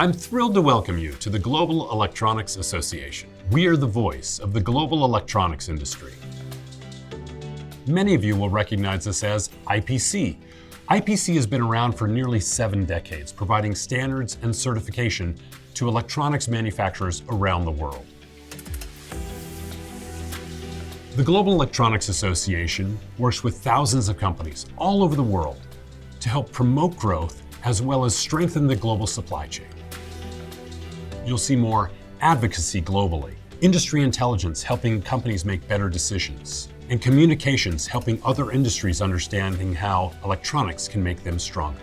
I'm thrilled to welcome you to the Global Electronics Association. We are the voice of the global electronics industry. Many of you will recognize us as IPC. IPC has been around for nearly 7 decades, providing standards and certification to electronics manufacturers around the world. The Global Electronics Association works with thousands of companies all over the world to help promote growth as well as strengthen the global supply chain. You'll see more advocacy globally, industry intelligence helping companies make better decisions, and communications helping other industries understanding how electronics can make them stronger.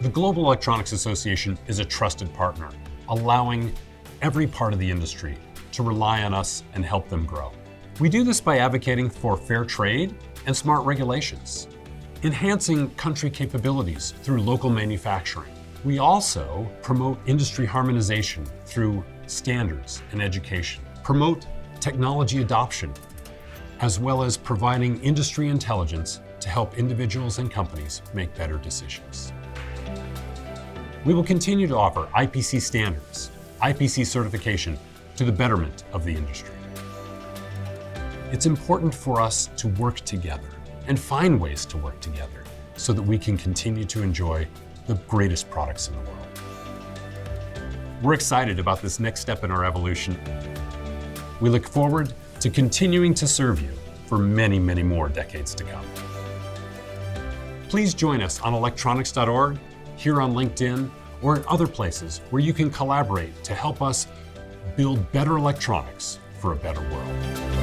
The Global Electronics Association is a trusted partner, allowing every part of the industry to rely on us and help them grow. We do this by advocating for fair trade and smart regulations, enhancing country capabilities through local manufacturing. We also promote industry harmonization through standards and education, promote technology adoption, as well as providing industry intelligence to help individuals and companies make better decisions. We will continue to offer IPC standards, IPC certification to the betterment of the industry. It's important for us to work together and find ways to work together so that we can continue to enjoy the greatest products in the world. We're excited about this next step in our evolution. We look forward to continuing to serve you for many, many more decades to come. Please join us on electronics.org, here on LinkedIn, or in other places where you can collaborate to help us build better electronics for a better world.